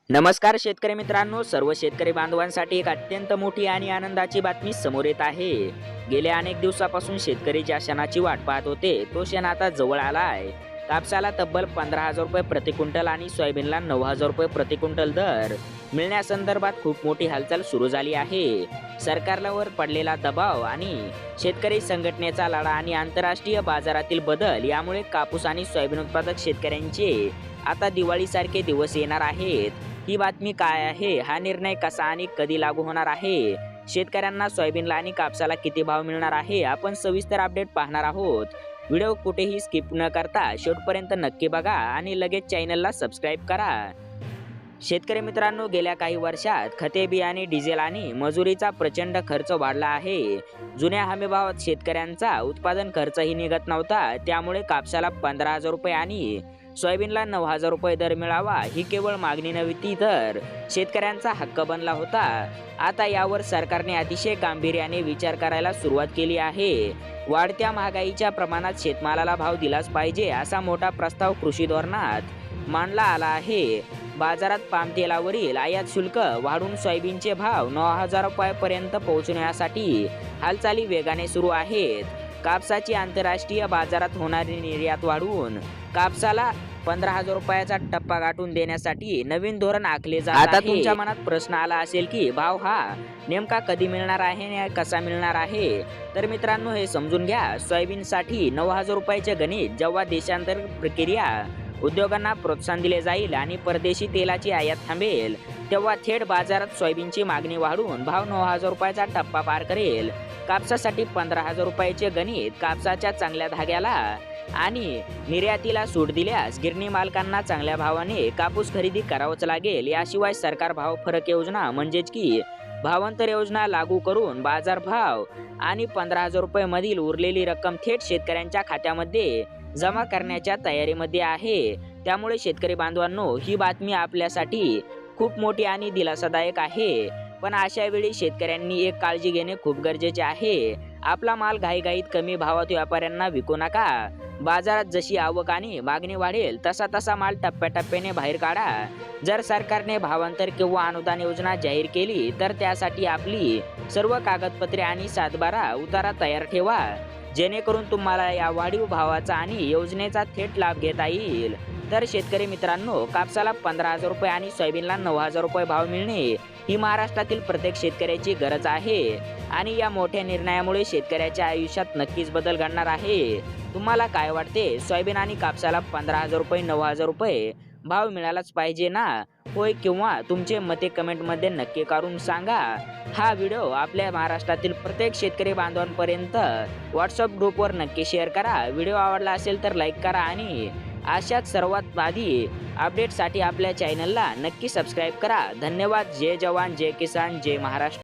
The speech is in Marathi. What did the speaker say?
नमस्कार शेतकरी मित्रांनो, सर्व शेतकरी बांधवांसाठी एक अत्यंत मोठी आणि आनंदाची बातमी समोर येत आहे। गेल्या अनेक दिवसापासून शेतकरी ज्या क्षणाची वाट पाहत होते तो क्षण आता जवळ आला आहे। कापसाला तब्बल 15,000 रुपये प्रति क्विंटल आणि सोयाबीनला 9,000 रुपये प्रति क्विंटल दर मिळण्यासंदर्भात खूप मोठी हालचाल सुरू झाली आहे। सरकारवर पडलेला दबाव आणि शेतकरी संघटनेचा लढा आणि आंतरराष्ट्रीय बाजारातील बदल यामुळे कापूस आणि सोयाबीन उत्पादक शेतकऱ्यांचे आता दिवाळीसारखे दिवस येणार आहेत। ही बातमी काय आहे, हा निर्णय कसा आणि कधी लागू होणार आहे, शेतकऱ्यांना सोयाबीनला आणि कापसाला किती भाव मिळणार आहे, आपण सविस्तर अपडेट पाहणार आहोत। व्हिडिओ कुठेही स्किप न करता शेवटपर्यंत नक्की बघा आणि लगेच चॅनलला सबस्क्राईब करा। शेतकरी मित्रांनो, गेल्या काही वर्षात खते, बियाणे, डिझेल आणि मजुरीचा प्रचंड खर्च वाढला आहे। जुन्या हमीभावात शेतकऱ्यांचा उत्पादन खर्चही निघत नव्हता, त्यामुळे कापसाला 15,000 रुपये आणि सोयाबीनला 9,000 रुपये दर मिळावा ही केवळ मागणी नव्हती, तर शेतकऱ्यांचा हक्क बनला होता। आता यावर सरकारने अतिशय गांभीर्याने विचार करायला सुरुवात केली आहे। वाढत्या महागाईच्या प्रमाणात शेतमालाला भाव दिलाच पाहिजे, असा मोठा प्रस्ताव कृषी धोरणात मांडला आला आहे। बाजारात पाम तेलावरील आयात शुल्क वाढून सोयाबीनचे भाव 9,000 रुपयांपर्यंत पोहोचण्यासाठी हालचाली वेगाने सुरू आहेत। कापसाची आंतरराष्ट्रीय बाजारात होणारी निर्यात वाढवून कापसाला 15,000 रुपयाचा टप्पा गाठून देण्यासाठी नवीन धोरण आखले जात आहे। आता तुमच्या मनात प्रश्न आला असेल की भाव हा नेमका कधी मिळणार आहे आणि कसा मिळणार आहे, तर मित्रांनो हे समजून घ्या। सोयाबीनसाठी 9,000 रुपयाचे गणित जेव्हा देशांतर्गत प्रक्रिया उद्योगांना प्रोत्साहन दिले जाईल आणि परदेशी तेलाची आयात थांबेल, तेव्हा थेट बाजारात सोयाबीनची मागणी वाढून भाव 9,000 रुपयाचा टप्पा पार करेल। कापसासाठी 15,000 रुपयाचे गणित कापसाच्या चांगल्या धाग्याला आणि निर्यातीला सूट दिल्यास गिरणी मालकांना चांगल्या भावाने कापूस खरेदी करावंच लागेल। याशिवाय सरकार भाव फरक योजना म्हणजेच की भावांतर योजना लागू करून बाजार भाव आणि 15,000 रुपये मधील उरलेली रक्कम थेट शेतकऱ्यांच्या खात्यामध्ये जमा करण्याच्या तयारीमध्ये आहे। त्यामुळे शेतकरी बांधवांनो, ही बातमी आपल्यासाठी खूप मोठी आणि दिलासादायक आहे। पण अशा वेळी शेतकऱ्यांनी एक काळजी घेणे खूप गरजेचे आहे। आपला माल घाईघाईत कमी भावात व्यापाऱ्यांना विकू नका। बाजारात जशी आवक आणि मागणी वाढेल तसा तसा माल टप्प्याटप्प्याने बाहेर काढा। जर सरकारने भावांतर किंवा अनुदान योजना जाहीर केली तर त्यासाठी आपली सर्व कागदपत्रे आणि सातबारा उतारा तयार ठेवा, जेणेकरून तुम्हाला या वाढीव भावाचा आणि योजनेचा थेट लाभ घेता येईल। तर शेतकरी मित्रांनो, कापसाला 15,000 रुपये आणि सोयाबीनला 9,000 रुपये भाव मिळणे ही महाराष्ट्रातील प्रत्येक शेतकऱ्याची गरज आहे आणि या मोठ्या निर्णयामुळे शेतकऱ्याच्या आयुष्यात नक्कीच बदल घडणार आहे। तुम्हाला काय वाटते, सोयाबीन आणि कापसाला 15,000 रुपये 9,000 रुपये भाव मिळालाच पाहिजे ना, होय किंवा तुमचे मते कमेंटमध्ये नक्की करून सांगा। हा व्हिडिओ आपल्या महाराष्ट्रातील प्रत्येक शेतकरी बांधवांपर्यंत व्हॉट्सअप ग्रुपवर नक्की शेअर करा। व्हिडिओ आवडला असेल तर लाईक करा आणि अशाच सर्वात आधी अपडेटसाठी आपल्या चॅनलला नक्की सबस्क्राईब करा। धन्यवाद। जय जवान, जय किसान, जय महाराष्ट्र।